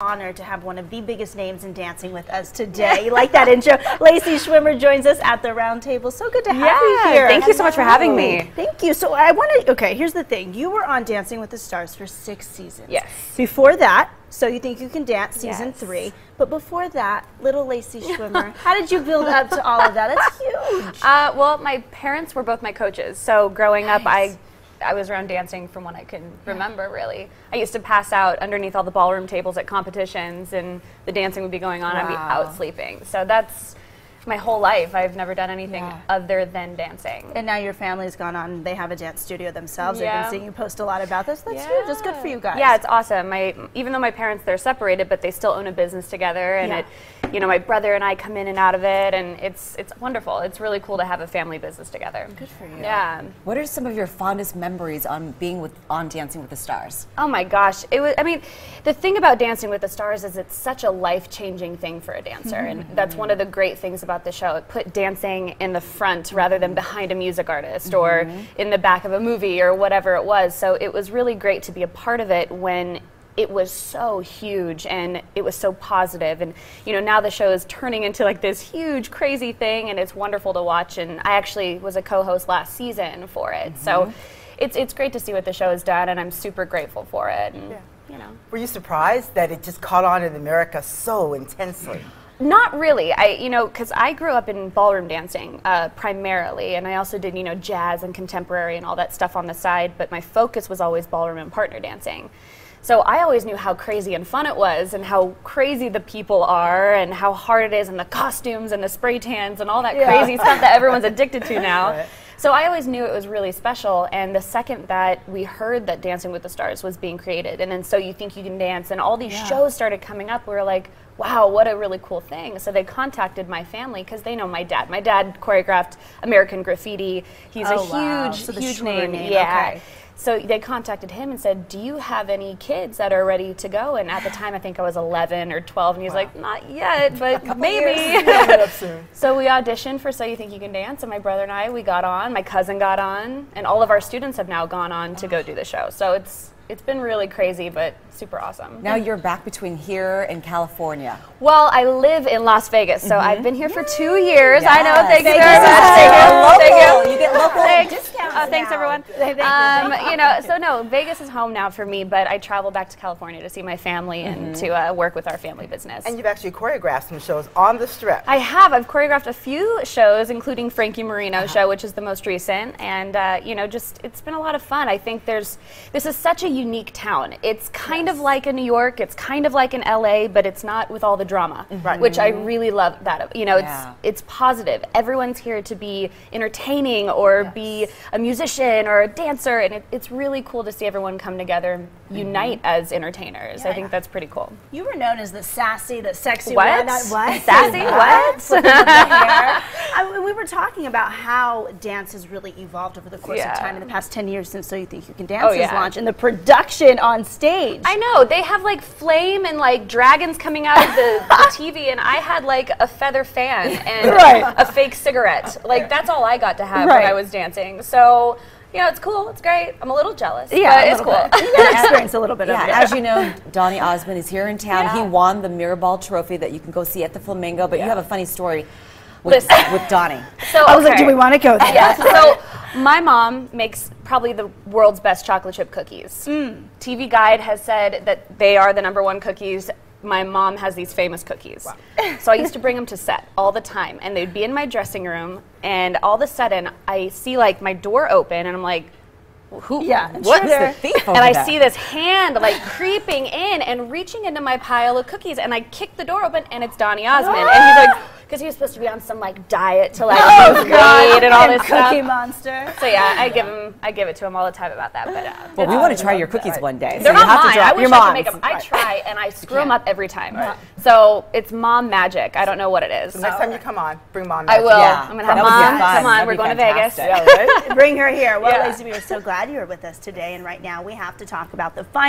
Honored to have one of the biggest names in dancing with us today. You like that intro? Lacey Schwimmer joins us at the roundtable. So good to have you here. Thank you so much for having me. Thank you. So I want to, okay, here's the thing. You were on Dancing with the Stars for 6 seasons. Yes. Before that, So You Think You Can Dance, season 3. But before that, little Lacey Schwimmer, how did you build up to all of that? That's huge. Well, my parents were both my coaches. So growing up, I was around dancing from when I can remember, really. I used to pass out underneath all the ballroom tables at competitions, and the dancing would be going on, I'd be out sleeping. So that's my whole life. I've never done anything other than dancing. And now your family's gone on, they have a dance studio themselves. I've been seeing you post a lot about this. That's huge. That's good for you guys. Yeah, it's awesome. Even though my parents, they're separated, but they still own a business together, and you know, my brother and I come in and out of it, and it's wonderful. It's really cool to have a family business together. Good for you. Yeah. What are some of your fondest memories on being on Dancing with the Stars? Oh my gosh, it was. I mean, the thing about Dancing with the Stars is it's such a life-changing thing for a dancer, and that's one of the great things about the show. It put dancing in the front rather than behind a music artist or in the back of a movie or whatever it was. So it was really great to be a part of it when it was so huge and it was so positive, and you know, now the show is turning into like this huge crazy thing, and it's wonderful to watch. And I actually was a co-host last season for it, so it's great to see what the show has done, and I'm super grateful for it. And, you know, were you surprised that it just caught on in America so intensely? Not really. You know, because I grew up in ballroom dancing primarily, and I also did, you know, jazz and contemporary and all that stuff on the side, but my focus was always ballroom and partner dancing. So I always knew how crazy and fun it was, and how crazy the people are, and how hard it is, and the costumes and the spray tans and all that crazy stuff that everyone's addicted to now. So I always knew it was really special, and the second that we heard that Dancing with the Stars was being created, and then So You Think You Can Dance, and all these shows started coming up, we were like, wow, what a really cool thing. So they contacted my family, because they know my dad. My dad choreographed American Graffiti. He's a huge name. Yeah. So they contacted him and said, do you have any kids that are ready to go? And at the time, I think I was 11 or 12, and he's like, not yet, but maybe. So we auditioned for So You Think You Can Dance, and my brother and I, we got on, my cousin got on, and all of our students have now gone on to go do the show. So it's been really crazy, but super awesome. Now you're back between here and California. Well, I live in Las Vegas, so I've been here for 2 years. I know, thank you very Yes. much. Thank you. You get local discounts. Oh, thanks, everyone. You know, so no, Vegas is home now for me, but I travel back to California to see my family and to work with our family business. And you've actually choreographed some shows on the Strip. I have. I've choreographed a few shows, including Frankie Marino's show, which is the most recent, and you know, just it's been a lot of fun. I think this is such a unique town. It's kind of like a New York, it's kind of like an LA, but it's not with all the drama, which I really love that. You know, it's positive. Everyone's here to be entertaining or be a musician or a dancer, and it's really cool to see everyone come together and unite as entertainers. I think that's pretty cool. You were known as the sassy, the sexy what? What? Sassy? What? We were talking about how dance has really evolved over the course of time in the past 10 years since So You Think You Can Dance has launched, and the production on stage. I know, they have like flame and like dragons coming out of the TV, and I had like a feather fan and a fake cigarette. Like that's all I got to have when I was dancing. So, you know, it's cool, it's great. I'm a little jealous, but it's cool. You got to experience a little bit of it. As you know, Donny Osmond is here in town. He won the Mirrorball Trophy that you can go see at the Flamingo, but you have a funny story with Donny. So I was like, do we want to go there? Yeah, so my mom makes probably the world's best chocolate chip cookies. TV Guide has said that they are the #1 cookies. My mom has these famous cookies. So I used to bring them to set all the time, and they'd be in my dressing room, and all of a sudden I see like my door open, and I'm like, what's the thief over and I there? see this hand like creeping in and reaching into my pile of cookies, and I kick the door open, and it's Donny Osmond, and he's like, because he was supposed to be on some like diet to like lose weight and all this stuff. Cookie Monster. So yeah, I give it to him all the time about that. But well, we want to try your cookies one day. they're so not mine. I wish your I could make them. I try and I screw them up every time. So it's mom magic. I don't know what it is. So next time you come on, bring mom. I will. Yeah. I'm gonna have mom. Come on, we're going to Vegas. Bring her here. Well, Lacey, we are so glad you were with us today, and right now we have to talk about the final.